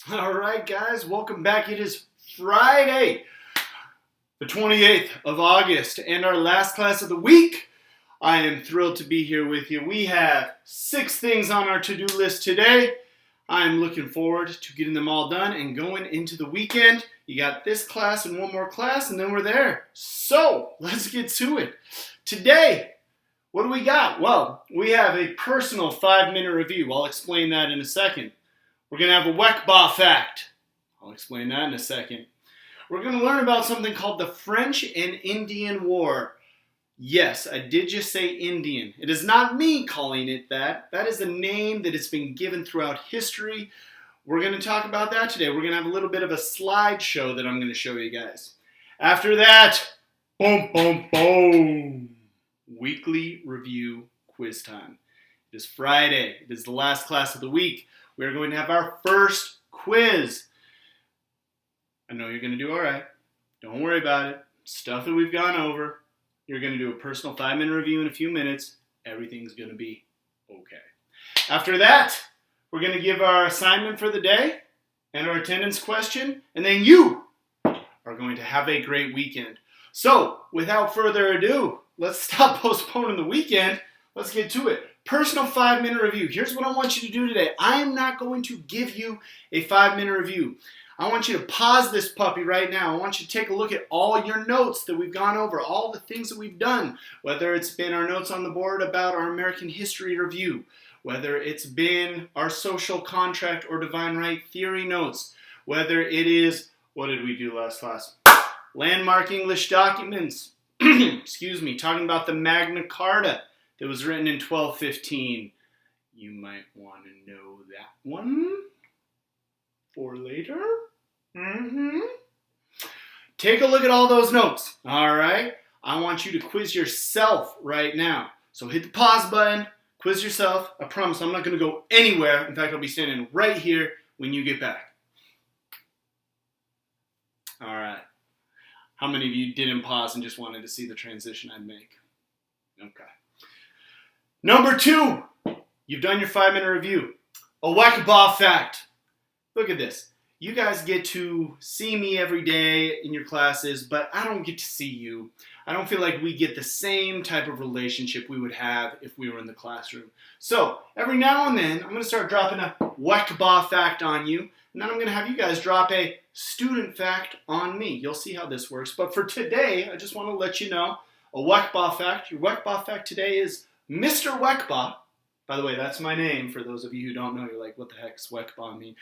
All right, guys, welcome back. It is Friday, the 28th of August, and our last class of the week. I am thrilled to be here with you. We have 6 things on our to-do list today. I am looking forward to getting them all done and going into the weekend. You got this class and one more class, and then we're there. So, let's get to it. Today, what do we got? Well, we have a personal 5-minute review. I'll explain that in a second. We're going to have a Gov't fact. I'll explain that in a second. We're going to learn about something called the French and Indian War. Yes, I did just say Indian. It is not me calling it that. That is a name that has been given throughout history. We're going to talk about that today. We're going to have a little bit of a slideshow that I'm going to show you guys. After that, boom, boom, boom. Weekly review quiz time. It is Friday. It is the last class of the week. We are going to have our first quiz. I know you're going to do all right. Don't worry about it. Stuff that we've gone over. You're going to do a personal 5-minute review in a few minutes. Everything's going to be okay. After that, we're going to give our assignment for the day and our attendance question. And then you are going to have a great weekend. So, without further ado, let's stop postponing the weekend. Let's get to it. Personal 5-minute review. Here's what I want you to do today. I am not going to give you a 5-minute review. I want you to pause this puppy right now. I want you to take a look at all your notes that we've gone over, all the things that we've done, whether it's been our notes on the board about our American history review, whether it's been our social contract or divine right theory notes, whether it is, what did we do last class? Landmark English documents. Excuse me, talking about the Magna Carta that was written in 1215. You might want to know that one for later. Take a look at all those notes. All right. I want you to quiz yourself right now. So hit the pause button, quiz yourself. I promise I'm not going to go anywhere. In fact, I'll be standing right here when you get back. All right. How many of you didn't pause and just wanted to see the transition I'd make? Okay. Number 2, you've done your 5-minute review. A Gov't fact. Look at this. You guys get to see me every day in your classes, but I don't get to see you. I don't feel like we get the same type of relationship we would have if we were in the classroom. So every now and then, I'm going to start dropping a Gov't fact on you, and then I'm going to have you guys drop a student fact on me. You'll see how this works. But for today, I just want to let you know a Gov't fact. Your Gov't fact today is Mr. Gov't. By the way, that's my name. For those of you who don't know, you're like, what the heck does Gov't mean?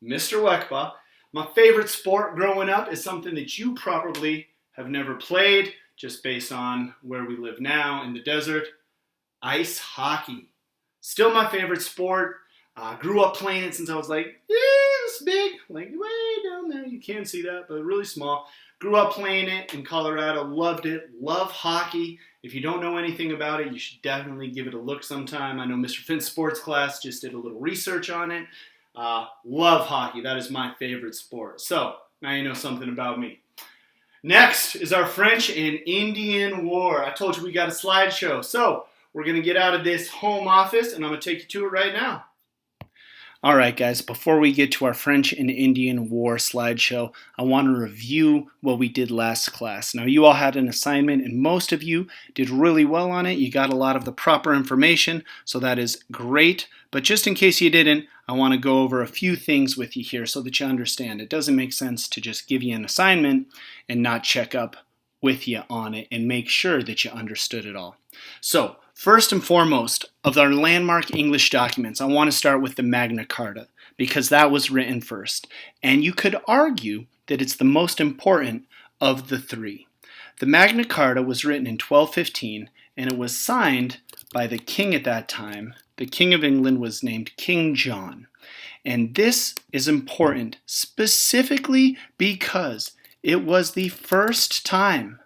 Mr. Gov't. My favorite sport growing up is something that you probably have never played, just based on where we live now in the desert. Ice hockey. Still my favorite sport. Grew up playing it since I was like, this big, like way down there. You can't see that, but really small. Grew up playing it in Colorado. Loved it. Love hockey. If you don't know anything about it, you should definitely give it a look sometime. I know Mr. Finn's sports class just did a little research on it. Love hockey. That is my favorite sport. So, now you know something about me. Next is our French and Indian War. I told you we got a slideshow. So, we're going to get out of this home office and I'm going to take you to it right now. All right, guys, before we get to our French and Indian War slideshow, I want to review what we did last class. Now, you all had an assignment, and most of you did really well on it. You got a lot of the proper information, so that is great. But just in case you didn't, I want to go over a few things with you here so that you understand. It doesn't make sense to just give you an assignment and not check up with you on it and make sure that you understood it all. So, first and foremost, of our landmark English documents, I want to start with the Magna Carta because that was written first. And you could argue that it's the most important of the 3. The Magna Carta was written in 1215 and it was signed by the king at that time. The King of England was named King John. And this is important specifically because it was the first time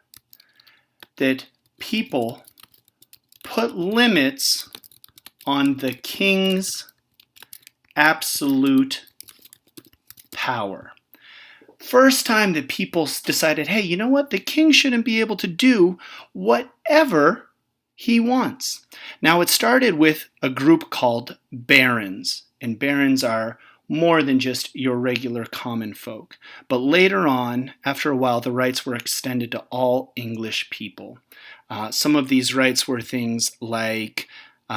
that people put limits on the king's absolute power. First time that people decided, hey, you know what? The king shouldn't be able to do whatever he wants. Now, it started with a group called barons, and barons are more than just your regular common folk. But later on, after a while, the rights were extended to all English people. Some of these rights were things like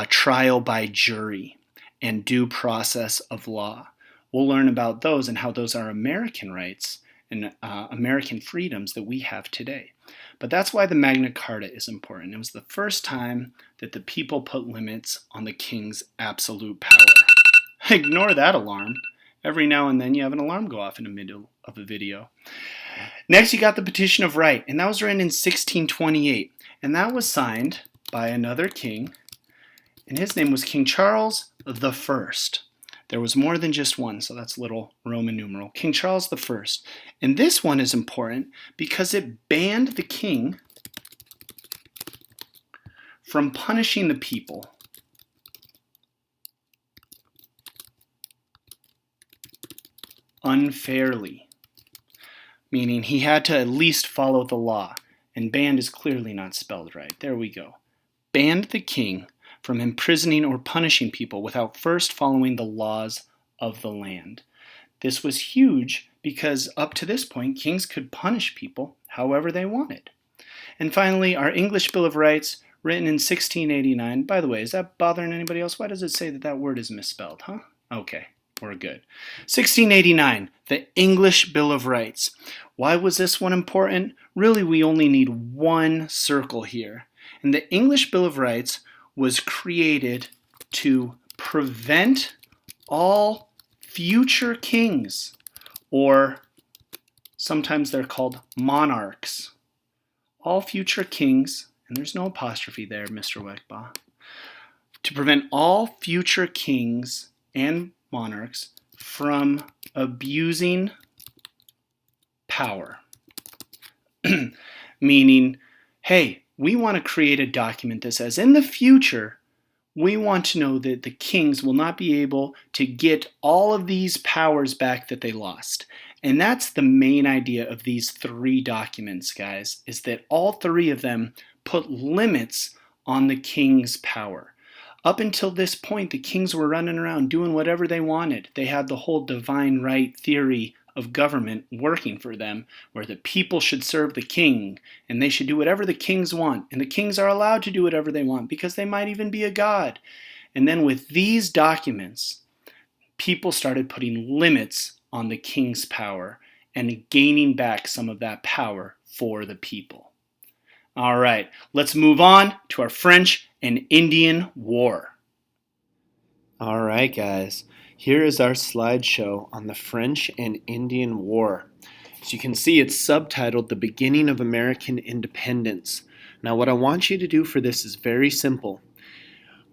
trial by jury and due process of law. We'll learn about those and how those are American rights and American freedoms that we have today. But that's why the Magna Carta is important. It was the first time that the people put limits on the king's absolute power. Ignore that alarm. Every now and then you have an alarm go off in the middle of a video. Next, you got the Petition of Right, and that was written in 1628. And that was signed by another king, and his name was King Charles the First. There was more than just one, so that's a little Roman numeral. King Charles the First. And this one is important because it banned the king from punishing the people unfairly, meaning he had to at least follow the law. And banned is clearly not spelled right. There we go. Banned the king from imprisoning or punishing people without first following the laws of the land. This was huge because up to this point, kings could punish people however they wanted. And finally, our English Bill of Rights, written in 1689. By the way, is that bothering anybody else? Why does it say that that word is misspelled, huh? Okay, we're good. 1689, the English Bill of Rights. Why was this one important? Really, we only need one circle here. And the English Bill of Rights was created to prevent all future kings, or sometimes they're called monarchs. All future kings, and there's no apostrophe there, Mr. Weckbaugh, to prevent all future kings and monarchs from abusing power. Meaning, hey, we want to create a document that says in the future, we want to know that the kings will not be able to get all of these powers back that they lost. And that's the main idea of these three documents, guys, is that all three of them put limits on the king's power. Up until this point, the kings were running around doing whatever they wanted. They had the whole divine right theory of government working for them, where the people should serve the king, and they should do whatever the kings want. And the kings are allowed to do whatever they want, because they might even be a god. And then with these documents, people started putting limits on the king's power and gaining back some of that power for the people. All right, let's move on to our French and Indian War. All right, guys. Here is our slideshow on the French and Indian War. As you can see, it's subtitled The Beginning of American Independence. Now, what I want you to do for this is very simple.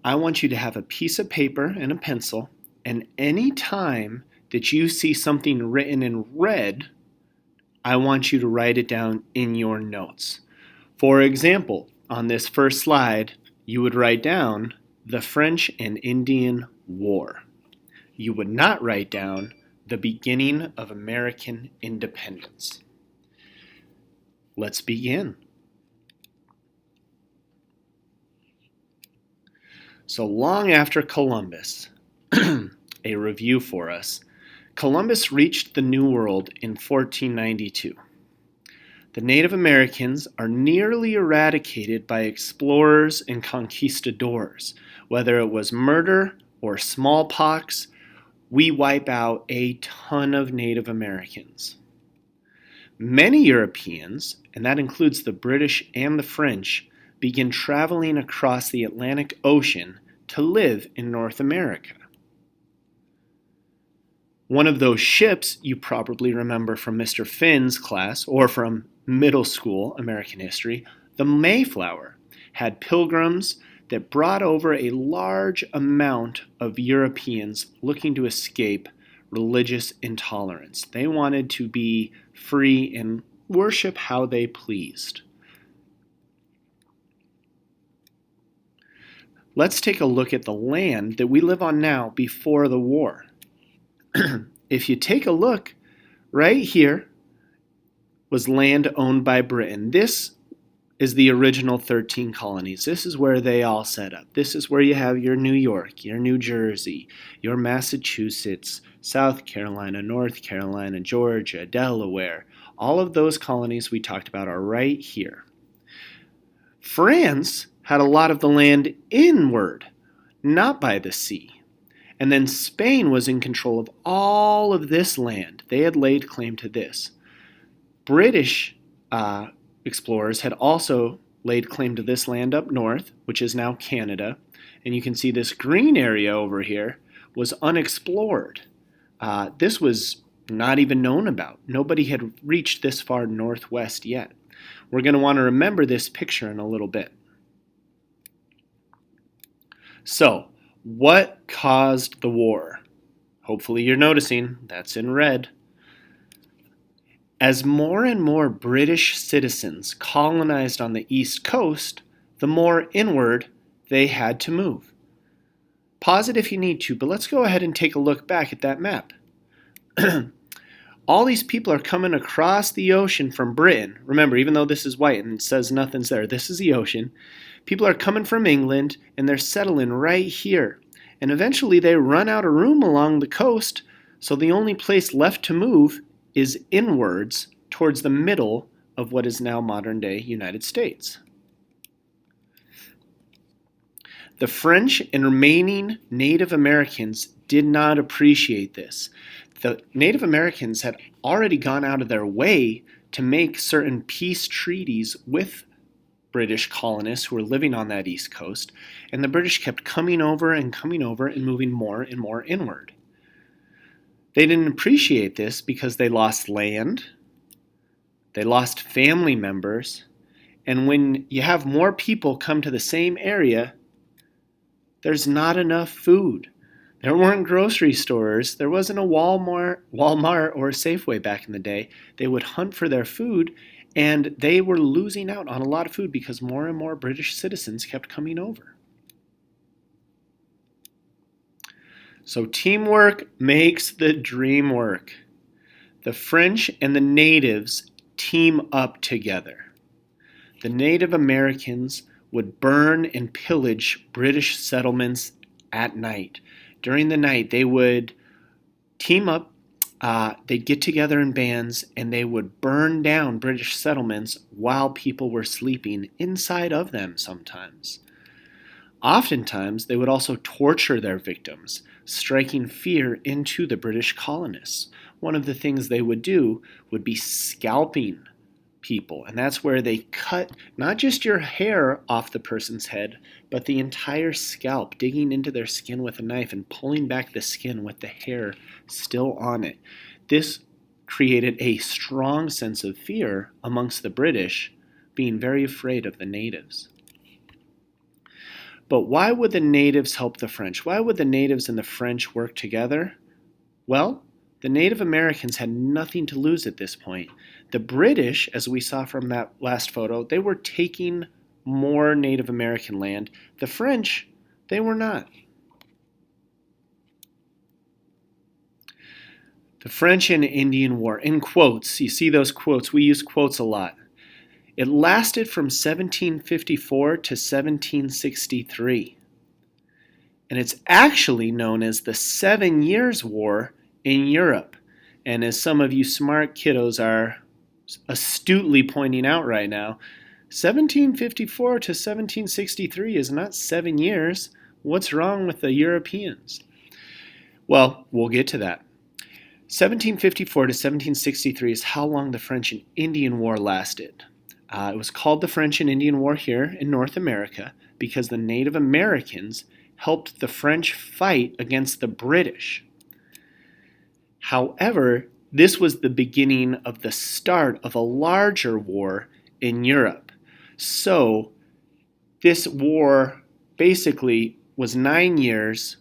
I want you to have a piece of paper and a pencil, and any time that you see something written in red, I want you to write it down in your notes. For example, on this first slide, you would write down the French and Indian War. You would not write down the beginning of American independence. Let's begin. So long after Columbus, a review for us, Columbus reached the New World in 1492. The Native Americans are nearly eradicated by explorers and conquistadors. Whether it was murder or smallpox, we wipe out a ton of Native Americans. Many Europeans, and that includes the British and the French, begin traveling across the Atlantic Ocean to live in North America. One of those ships you probably remember from Mr. Finn's class or from middle school American history, the Mayflower, had pilgrims that brought over a large amount of Europeans looking to escape religious intolerance. They wanted to be free and worship how they pleased. Let's take a look at the land that we live on now before the war. If you take a look, right here was land owned by Britain. This is the original 13 colonies. This is where they all set up. This is where you have your New York, your New Jersey, your Massachusetts, South Carolina, North Carolina, Georgia, Delaware. All of those colonies we talked about are right here. France had a lot of the land inward, not by the sea. And then Spain was in control of all of this land. They had laid claim to this. British explorers had also laid claim to this land up north, which is now Canada. And you can see this green area over here was unexplored. This was not even known about. Nobody had reached this far northwest yet. We're going to want to remember this picture in a little bit. So, what caused the war? Hopefully you're noticing that's in red. As more and more British citizens colonized on the East Coast, the more inward they had to move. Pause it if you need to, but let's go ahead and take a look back at that map. All these people are coming across the ocean from Britain. Remember, even though this is white and it says nothing's there, this is the ocean. People are coming from England and they're settling right here. And eventually they run out of room along the coast, so the only place left to move is inwards towards the middle of what is now modern-day United States. The French and remaining Native Americans did not appreciate this. The Native Americans had already gone out of their way to make certain peace treaties with British colonists who were living on that East Coast, and the British kept coming over and moving more and more inward. They didn't appreciate this because they lost land, they lost family members, and when you have more people come to the same area, there's not enough food. There weren't grocery stores. There wasn't a Walmart or a Safeway back in the day. They would hunt for their food, and they were losing out on a lot of food because more and more British citizens kept coming over. So teamwork makes the dream work. The French and the natives team up together. The Native Americans would burn and pillage British settlements at night. During the night, they would team up, they'd get together in bands, and they would burn down British settlements while people were sleeping inside of them sometimes. Oftentimes, they would also torture their victims, striking fear into the British colonists. One of the things they would do would be scalping people, and that's where they cut not just your hair off the person's head, but the entire scalp, digging into their skin with a knife and pulling back the skin with the hair still on it. This created a strong sense of fear amongst the British, being very afraid of the natives. But why would the natives help the French? Why would the natives and the French work together? Well, the Native Americans had nothing to lose at this point. The British, as we saw from that last photo, they were taking more Native American land. The French, they were not. The French and Indian War, in quotes, you see those quotes, we use quotes a lot. It lasted from 1754 to 1763. And it's actually known as the 7 Years' War in Europe. And as some of you smart kiddos are astutely pointing out right now, 1754 to 1763 is not 7 years. What's wrong with the Europeans? Well, we'll get to that. 1754 to 1763 is how long the French and Indian War lasted. It was called the French and Indian War here in North America because the Native Americans helped the French fight against the British. However, this was the beginning of the start of a larger war in Europe. So this war basically was 9 years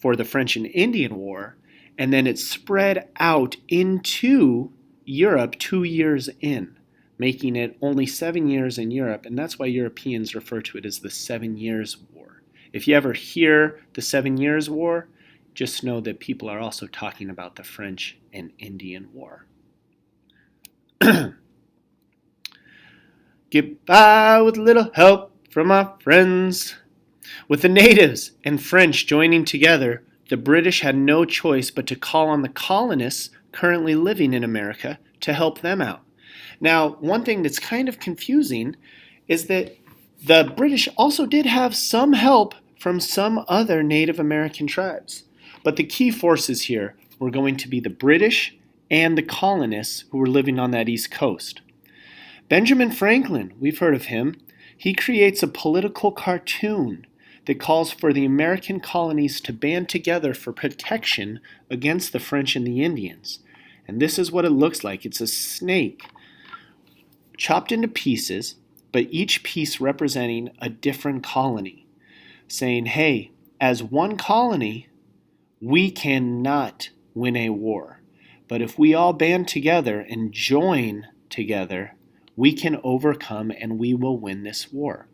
for the French and Indian War, and then it spread out into Europe 2 years in, making it only 7 years in Europe, and that's why Europeans refer to it as the 7 Years' War. If you ever hear the 7 Years' War, just know that people are also talking about the French and Indian War. get by with little help from our friends. With the natives and French joining together, the British had no choice but to call on the colonists currently living in America to help them out. Now, one thing that's kind of confusing is that the British also did have some help from some other Native American tribes. But the key forces here were going to be the British and the colonists who were living on that East Coast. Benjamin Franklin, we've heard of him, he creates a political cartoon that calls for the American colonies to band together for protection against the French and the Indians. And this is what it looks like. It's a snake chopped into pieces, but each piece representing a different colony, saying, hey, as one colony, we cannot win a war. But if we all band together and join together, we can overcome and we will win this war.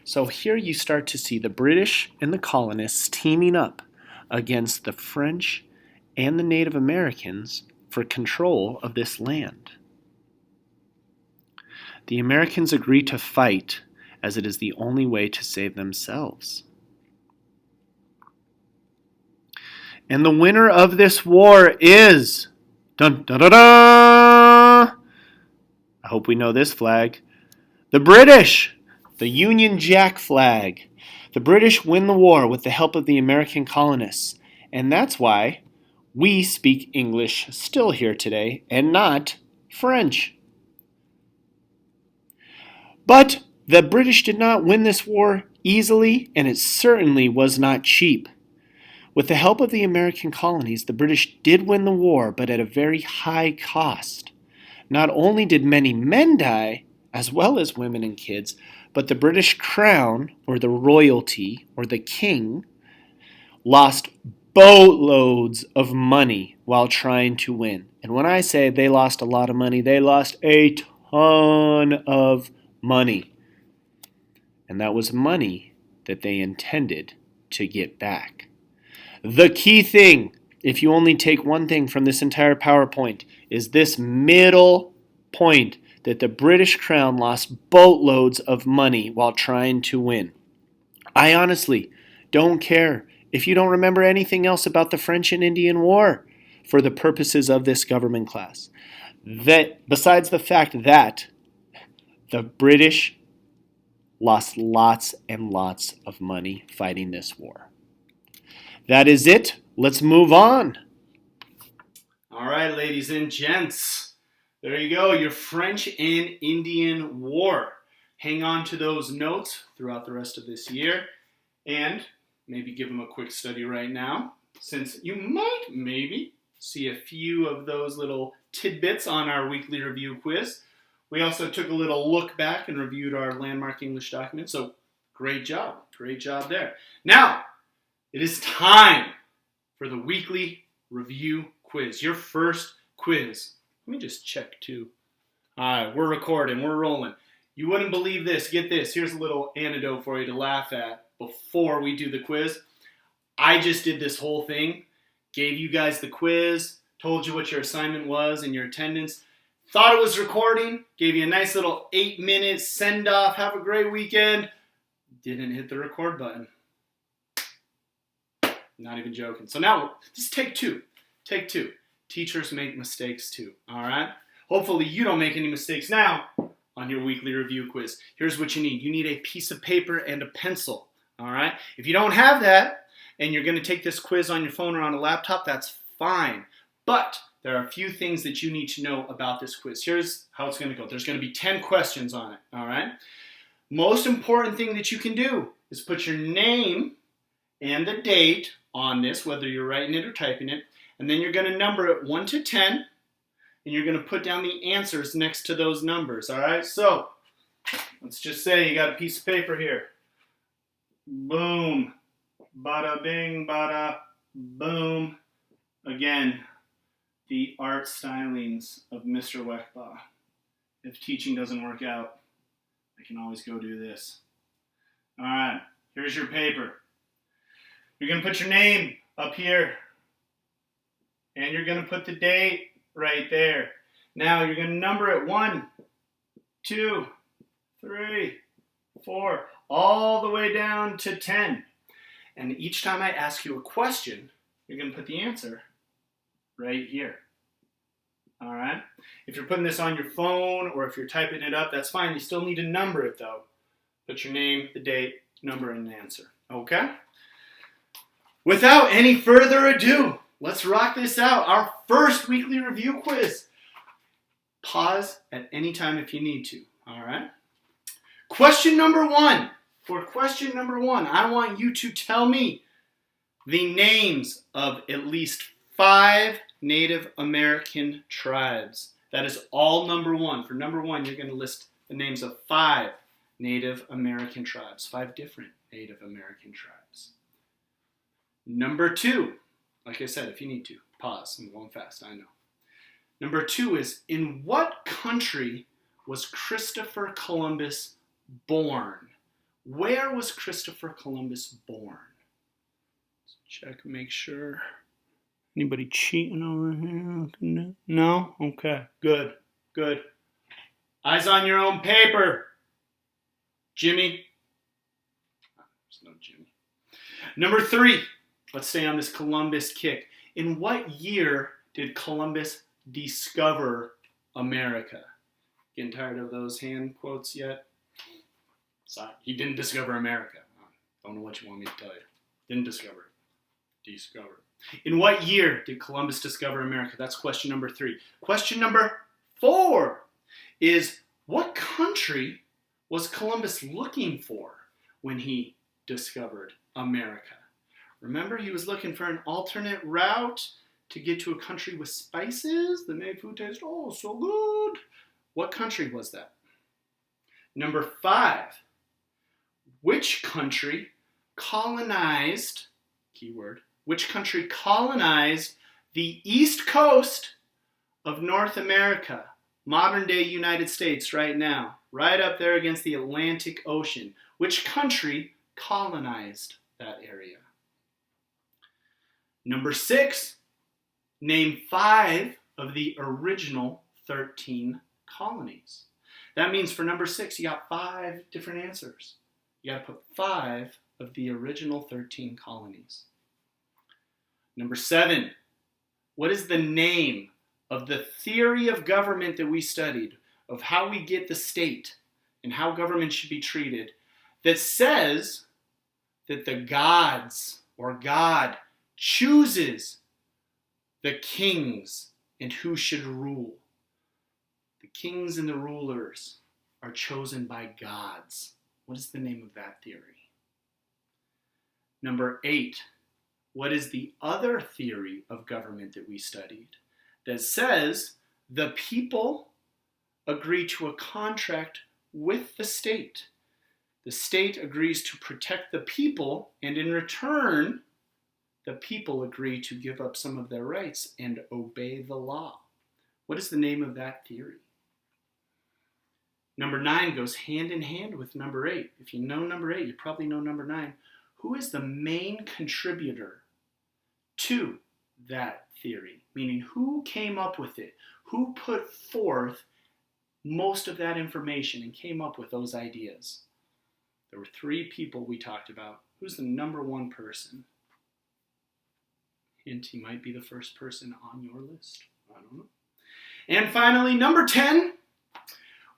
So here you start to see the British and the colonists teaming up against the French and the Native Americans for control of this land. The Americans agree to fight as it is the only way to save themselves. And the winner of this war is, dun dun dun dun, I hope we know this flag, the British, the Union Jack flag. The British win the war with the help of the American colonists, and that's why we speak English still here today and not French. But the British did not win this war easily, and it certainly was not cheap. With the help of the American colonies, the British did win the war, but at a very high cost. Not only did many men die, as well as women and kids, but the British crown, or the royalty, or the king, lost boatloads of money while trying to win. And when I say they lost a lot of money, they lost a ton of money. And that was money that they intended to get back. The key thing, if you only take one thing from this entire PowerPoint, is this middle point, that the British Crown lost boatloads of money while trying to win. I honestly don't care if you don't remember anything else about the French and Indian War for the purposes of this government class. That, besides the fact that the British lost lots and lots of money fighting this war. That is it. Let's move on. All right, ladies and gents. There you go, your French and Indian War. Hang on to those notes throughout the rest of this year and maybe give them a quick study right now, since you might maybe see a few of those little tidbits on our weekly review quiz. We also took a little look back and reviewed our landmark English document, so great job there. Now, it is time for the weekly review quiz, your first quiz. Let me just check too. All right, we're recording, we're rolling. You wouldn't believe this. Get this. Here's a little anecdote for you to laugh at before we do the quiz. I just did this whole thing, gave you guys the quiz, told you what your assignment was and your attendance, thought it was recording, gave you a nice little 8-minute send-off, have a great weekend, didn't hit the record button. Not even joking. So now, this is take two. Take two. Teachers make mistakes too, all right? Hopefully you don't make any mistakes now on your weekly review quiz. Here's what you need. You need a piece of paper and a pencil, all right? If you don't have that and you're going to take this quiz on your phone or on a laptop, that's fine. But there are a few things that you need to know about this quiz. Here's how it's going to go. There's going to be 10 questions on it, all right? Most important thing that you can do is put your name and the date on this, whether you're writing it or typing it, and then you're going to number it 1 to 10, and you're going to put down the answers next to those numbers, all right? So, let's just say you got a piece of paper here. Boom. Bada bing, bada boom. Again, the art stylings of Mr. Weckbaugh. If teaching doesn't work out, I can always go do this. All right, here's your paper. You're going to put your name up here, and you're going to put the date right there. Now, you're going to number it 1, 2, 3, 4, all the way down to 10. And each time I ask you a question, you're going to put the answer right here. All right? If you're putting this on your phone or if you're typing it up, that's fine. You still need to number it, though. Put your name, the date, number, and answer. Okay? Without any further ado, let's rock this out. Our first weekly review quiz. Pause at any time if you need to. All right? Question number 1. For question number 1, I want you to tell me the names of at least 5 Native American tribes. That is all number 1. For number 1, you're going to list the names of 5 Native American tribes. 5 different Native American tribes. Number 2, like I said, if you need to, pause. I'm going fast, I know. Number 2 is, in what country was Christopher Columbus born? Where was Christopher Columbus born? Let's check, make sure. Anybody cheating over here? No? Okay, good, good. Eyes on your own paper. Jimmy? There's no Jimmy. Number 3, let's stay on this Columbus kick. In what year did Columbus discover America? Getting tired of those hand quotes yet? Sorry, he didn't discover America. Don't know what you want me to tell you. Didn't discover it. Discover. In what year did Columbus discover America? That's question number 3. Question number 4 is, what country was Columbus looking for when he discovered America? Remember, he was looking for an alternate route to get to a country with spices that made food taste oh so good. What country was that? Number 5. Which country colonized, keyword, which country colonized the east coast of North America, modern day United States right now, right up there against the Atlantic Ocean? Which country colonized that area? Number 6, name 5 of the original 13 colonies. That means for number 6, you got 5 different answers. You got to put 5 of the original 13 colonies. Number 7, what is the name of the theory of government that we studied, of how we get the state and how government should be treated, that says that the gods or God chooses the kings and who should rule? The kings and the rulers are chosen by gods. What is the name of that theory? Number 8, what is the other theory of government that we studied that says the people agree to a contract with the state? The state agrees to protect the people, and in return, the people agree to give up some of their rights and obey the law. What is the name of that theory? Number 9 goes hand in hand with number 8. If you know number 8, you probably know number 9. Who is the main contributor to that theory? Meaning, who came up with it? Who put forth most of that information and came up with those ideas? There were 3 people we talked about. Who's the number 1 person? Hint, he might be the first person on your list. I don't know. And finally, number 10.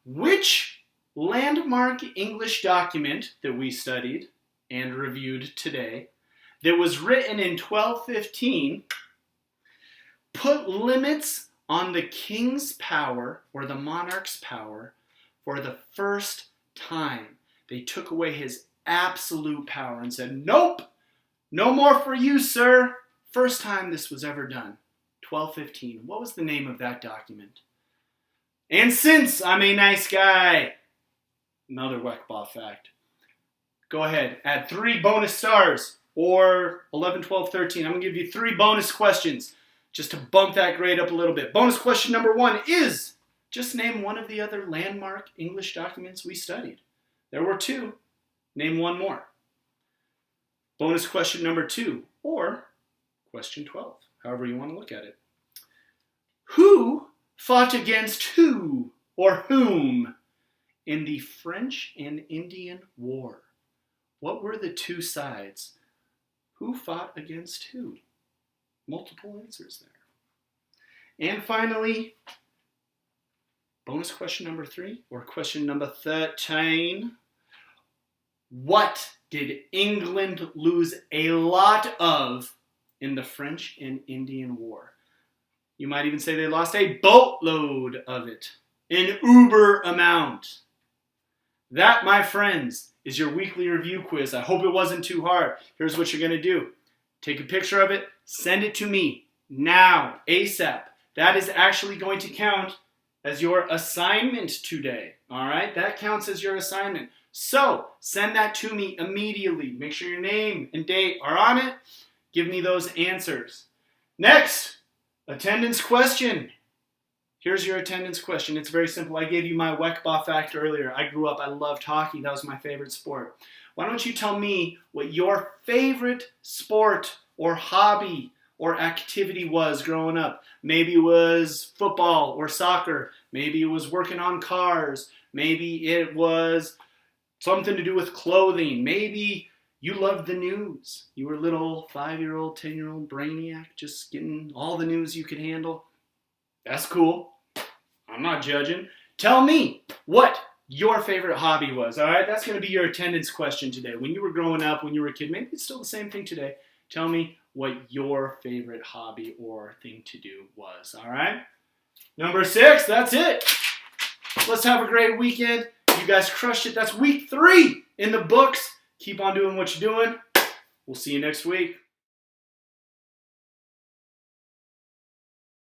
Which landmark English document that we studied and reviewed today that was written in 1215 put limits on the king's power or the monarch's power for the first time? They took away his absolute power and said, nope, no more for you, sir. First time this was ever done. 1215. What was the name of that document? And since I'm a nice guy, another Weckbaugh fact, go ahead, add 3 bonus stars, or 11, 12, 13. I'm going to give you 3 bonus questions just to bump that grade up a little bit. Bonus question number 1 is, just name one of the other landmark English documents we studied. There were 2. Name one more. Bonus question number 2, or question 12, however you want to look at it. Who fought against who or whom In the French and Indian War, what were the two sides? Who fought against who? Multiple answers there. And finally, bonus question number 3, or question number 13. What did England lose a lot of in the French and Indian War? You might even say they lost a boatload of it. An uber amount. That, my friends, is your weekly review quiz. I hope it wasn't too hard. Here's what you're going to do. Take a picture of it. Send it to me now, ASAP. That is actually going to count as your assignment today. All right? That counts as your assignment. So, send that to me immediately. Make sure your name and date are on it. Give me those answers. Next, attendance question. Here's your attendance question. It's very simple. I gave you my Weckbaugh fact earlier. I grew up, I loved hockey. That was my favorite sport. Why don't you tell me what your favorite sport or hobby or activity was growing up? Maybe it was football or soccer. Maybe it was working on cars. Maybe it was something to do with clothing. Maybe you loved the news. You were a little 5-year-old, 10-year-old brainiac, just getting all the news you could handle. That's cool. I'm not judging. Tell me what your favorite hobby was, all right? That's going to be your attendance question today. When you were growing up, when you were a kid, maybe it's still the same thing today. Tell me what your favorite hobby or thing to do was, all right? Number 6, that's it. Let's have a great weekend. You guys crushed it. That's week 3 in the books. Keep on doing what you're doing. We'll see you next week.